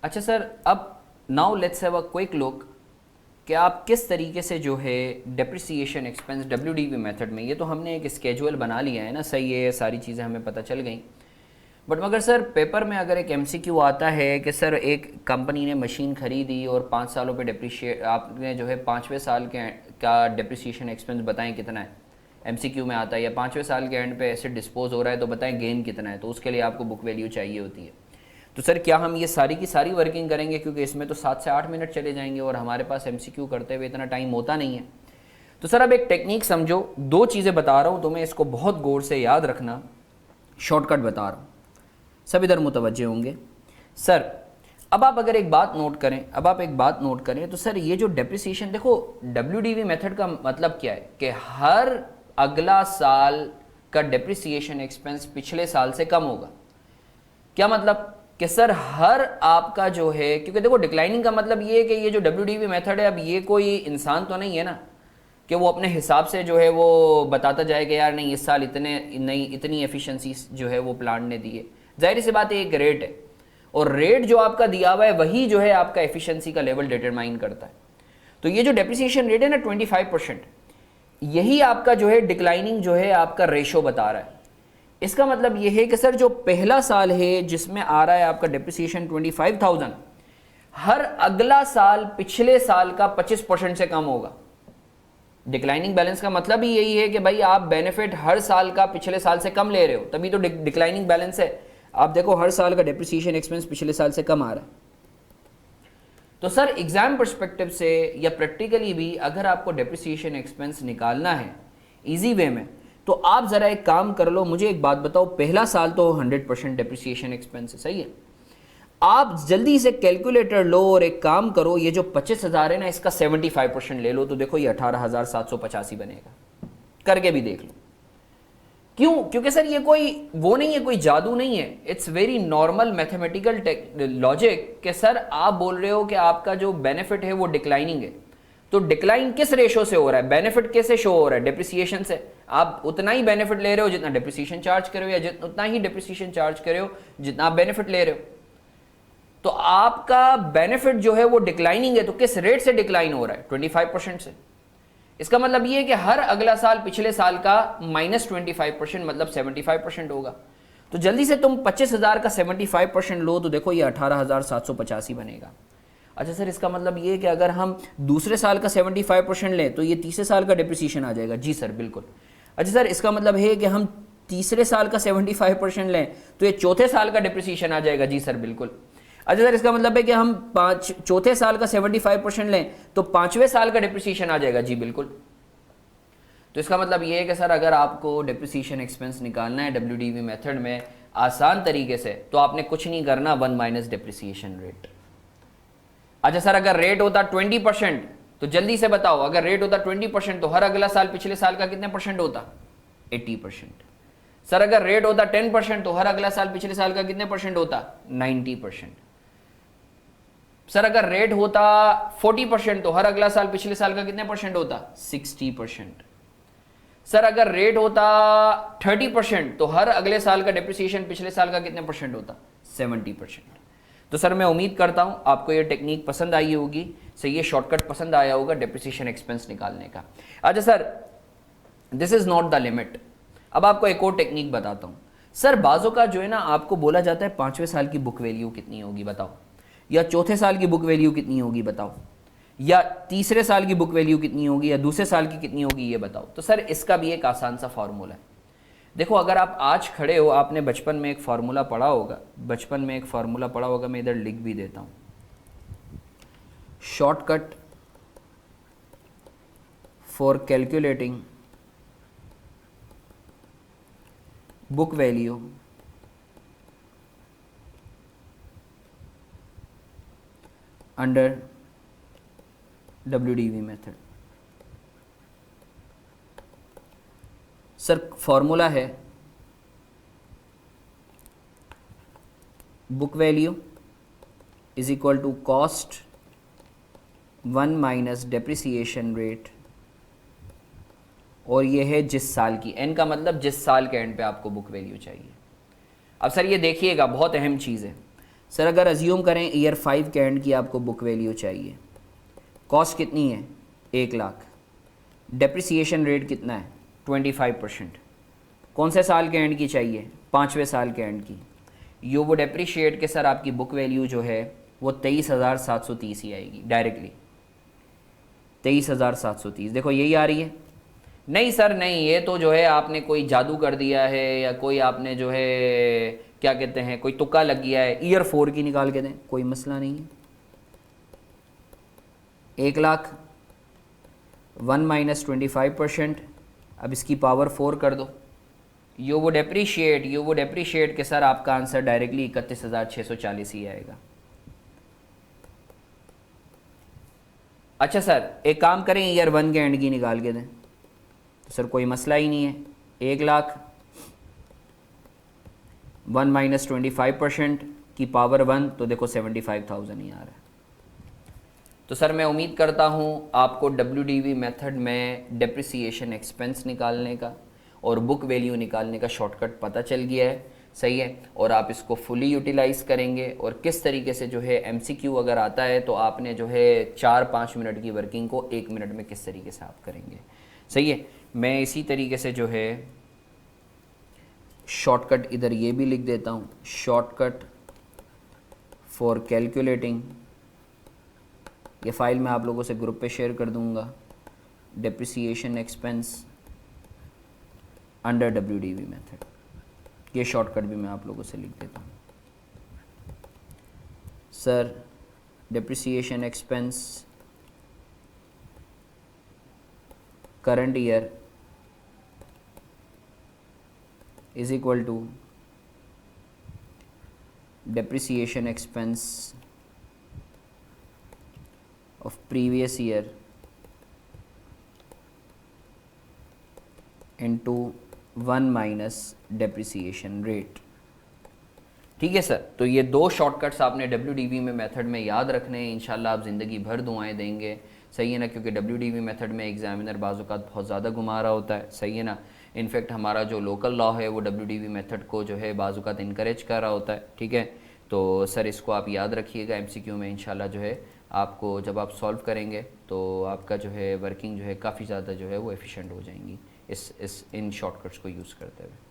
अच्छा सर, अब now let's have a quick look कि आप किस तरीके से जो है डेप्रिसिएशन एक्सपेंस डब्ल्यूडीवी मेथड में, ये तो हमने एक स्केजुअल बना लिया है ना, सही है, सारी चीज़ें हमें पता चल गई। बट मगर सर पेपर में अगर एक एमसीक्यू आता है कि सर एक कंपनी ने मशीन खरीदी और 5 सालों पे डेप्रिशिएट, आपने जो है 5वें साल के का डेप्रिसिएशन एक्सपेंस बताएं कितना है, एमसीक्यू में आता है, या 5वें साल के एंड पे एसेट डिस्पोज हो रहा है तो बताएं गेन कितना है, तो उसके लिए आपको बुक वैल्यू चाहिए होती है। तो सर क्या हम ये सारी की सारी वर्किंग करेंगे, क्योंकि इसमें तो 7 से 8 मिनट चले जाएंगे और हमारे पास एमसीक्यू करते हुए इतना टाइम होता नहीं है। तो सर अब एक टेक्निक समझो, 2 चीज़ें बता रहा हूँ तुम्हें, इसको बहुत गौर से याद रखना, शॉर्टकट बता रहा हूँ, सब इधर मुतवज्जे होंगे। सर अब आप अगर एक बात नोट करें, तो सर ये जो डेप्रिसिएशन, देखो डब्ल्यूडीवी मेथड का मतलब क्या है कि हर अगला साल का डेप्रिसिएशन एक्सपेंस पिछले साल से कम होगा। क्या मतलब कि सर हर आपका जो है, क्योंकि देखो डिक्लाइनिंग का मतलब ये है कि ये जो डब्ल्यूडीवी मेथड है, अब ये कोई इंसान तो नहीं है ना कि वो अपने हिसाब से जो है वो बताता जाए कि यार नहीं इस साल इतनी एफिशिएंसी जो है वो प्लांट ने दी है। जाहिर सी बात है एक रेट है, और रेट जो आपका दिया हुआ है वही जो है आपका एफिशिएंसी का लेवल डिटरमाइन करता है। तो ये जो डेप्रिसिएशन रेट है ना 25%, यही आपका जो है डिक्लाइनिंग जो है आपका रेशो बता रहा है। इसका मतलब ये है कि सर जो पहला साल है जिसमें आ रहा है आपका डेप्रिसिएशन 25,000, हर अगला साल पिछले साल का 25% से कम होगा। डिक्लाइनिंग बैलेंस का मतलब ही यही है कि भाई आप बेनिफिट हर साल का पिछले साल से कम ले रहे हो, तभी तो डिक्लाइनिंग बैलेंस है। आप देखो हर साल का डेप्रिसिएशन एक्सपेंस पिछले साल से कम आ रहा है। तो सर एग्जाम पर्सपेक्टिव से या प्रैक्टिकली भी अगर आपको डेप्रिसिएशन एक्सपेंस निकालना है इजी वे में, तो आप जरा एक काम कर लो, मुझे एक बात बताओ, पहला साल तो 100% डेप्रिसिएशन एक्सपेंस है, सही है। आप जल्दी से कैलकुलेटर लो और एक काम करो, ये जो 25,000 है ना इसका 75% ले लो, तो देखो ये 18,785 बनेगा। करके भी देख लो। क्यों? क्योंकि सर ये कोई वो नहीं है, कोई जादू नहीं है, it's very normal mathematical logic कि सर आप बोल रहे हो कि आपका जो बेनिफिट है वो डिक्लाइनिंग है, तो डिक्लाइन किस रेशो से हो रहा है, बेनिफिट कैसे शो हो रहा है, डेप्रिसिएशन से। आप उतना ही बेनिफिट ले रहे हो जितना डेप्रिसिएशन चार्ज कर रहे हो, या उतना ही डेप्रिसिएशन चार्ज कर रहे हो जितना आप बेनिफिट ले रहे हो। तो आपका बेनिफिट जो है वो डिक्लाइनिंग है, तो किस रेट से डिक्लाइन हो रहा है, 25% से। इसका मतलब ये है कि हर अगला साल पिछले साल का -25% मतलब 75% होगा। तो जल्दी से तुम 25,000 का 75% लो, तो देखो ये 18,785 बनेगा। अच्छा सर इसका मतलब ये है कि अगर हम दूसरे साल का 75% लें तो ये तीसरे साल का डिप्रिसिएशन आ जाएगा। जी सर बिल्कुल। अच्छा सर इसका मतलब है कि हम तीसरे साल का 75% लें तो ये चौथे साल का डिप्रिसिएशन आ जाएगा। जी सर बिल्कुल। अच्छा सर इसका मतलब है कि हम चौथे साल का 75% लें तो 5वें साल का डिप्रिसिएशन आ जाएगा। जी बिल्कुल। तो इसका मतलब ये है कि सर अगर आपको डिप्रिसिएशन एक्सपेंस निकालना है डब्ल्यूडीवी मेथड में आसान तरीके से, तो आपने कुछ नहीं करना, 1 माइनस डिप्रिसिएशन रेट। अच्छा सर अगर रेट होता 20%, तो जल्दी से बताओ, अगर रेट होता 20% तो हर अगला साल पिछले साल का कितने परसेंट होता, 80%। सर अगर रेट होता 10% तो हर अगला साल पिछले साल का कितने परसेंट होता, 90%। सर अगर रेट होता 40% तो हर अगला साल पिछले साल का कितने परसेंट होता, 60%। सर अगर रेट होता 30% तो हर अगले साल का डेप्रिसिएशन पिछले साल का कितने परसेंट होता, 70%। तो सर मैं उम्मीद करता हूं आपको ये टेक्निक पसंद आई होगी, सही, ये शॉर्टकट पसंद आया होगा डेप्रिसिएशन एक्सपेंस निकालने का। अच्छा sir this is not the limit. अब आपको एक और टेक्निक बताता हूं। सर बाजों का जो है ना आपको बोला जाता है 5वें साल की बुक वैल्यू कितनी होगी बताओ, या चौथे साल की बुक वैल्यू कितनी होगी बताओ, या तीसरे साल की बुक वैल्यू कितनी होगी, या दूसरे साल की कितनी होगी, ये बताओ। तो सर इसका भी एक आसान सा फॉर्मूला है। देखो अगर आप आज खड़े हो, आपने बचपन में एक फार्मूला पढ़ा होगा, मैं इधर लिख भी देता हूं, shortcut for calculating book value under WDV method. Sir formula है book value is equal to cost 1 minus depreciation rate, और ये है जिस साल की, एन का मतलब जिस साल के एंड पे आपको बुक वैल्यू चाहिए। अब सर ये देखिएगा बहुत अहम चीज़ है। सर अगर अज्यूम करें ईयर 5 के एंड की आपको बुक वैल्यू चाहिए, कॉस्ट कितनी है 1 लाख, डेप्रिसिएशन रेट कितना है 25%, कौन से साल के एंड की चाहिए 5वें साल के एंड की, यू वुड अप्रिशिएट के सर आपकी बुक वैल्यू जो है वो 23,730 ही आएगी डायरेक्टली, 23,730। देखो यही आ रही है। नहीं सर नहीं, ये तो जो है आपने कोई जादू कर दिया है या कोई आपने जो है क्या कहते हैं कोई तुक्का लग गया है, ईयर 4 की निकाल के दें, कोई मसला नहीं है। 1 लाख 1 माइनस 25%, अब इसकी पावर 4 कर दो, यू वुड अप्रिशिएट कि सर आपका आंसर डायरेक्टली 31,640 ही आएगा। अच्छा सर एक काम करें ईयर 1 के एंड की निकाल के दें, तो सर कोई मसला ही नहीं है। 1 लाख 1 माइनस 25% की पावर 1, तो देखो 75,000 ही आ रहा है। तो सर मैं उम्मीद करता हूँ आपको WDV मेथड में डेप्रिसिएशन एक्सपेंस निकालने का और बुक वैल्यू निकालने का शॉर्टकट पता चल गया है, सही है, और आप इसको फुली यूटिलाइज़ करेंगे। और किस तरीके से जो है MCQ अगर आता है तो आपने जो है 4-5 मिनट की वर्किंग को 1 मिनट में किस तरीके से आप करेंगे, सही है। मैं इसी तरीके से जो है शॉर्टकट इधर ये भी लिख देता हूँ, शॉर्टकट फॉर कैलकुलेटिंग, ये फाइल मैं आप लोगों से ग्रुप पे शेयर कर दूंगा, depreciation expense under WDV method, ये शॉर्टकट भी मैं आप लोगों से लिख देता हूँ। Sir depreciation expense current year is equal to depreciation expense of previous year into 1 minus depreciation rate। ठीक है सर, तो ये 2 शॉर्टकट्स आपने WDV में मेथड में याद रखने हैं, इंशाल्लाह आप ज़िंदगी भर दुआएं देंगे, सही है ना, क्योंकि WDV मेथड में एग्जामिनर बाज़-औक़ात बहुत ज़्यादा घुमा रहा होता है, सही है ना। इनफैक्ट हमारा जो लोकल लॉ है वो WDV मेथड को जो है बाज़-औक़ात इनकरेज कर रहा होता है, ठीक है। तो सर इसको आप याद रखिएगा, MCQ में इंशाल्लाह जो है आपको जब आप सॉल्व करेंगे तो आपका जो है वर्किंग जो है काफ़ी ज़्यादा जो है वो एफिशिएंट हो जाएंगी इन शॉर्टकट्स को यूज़ करते हुए।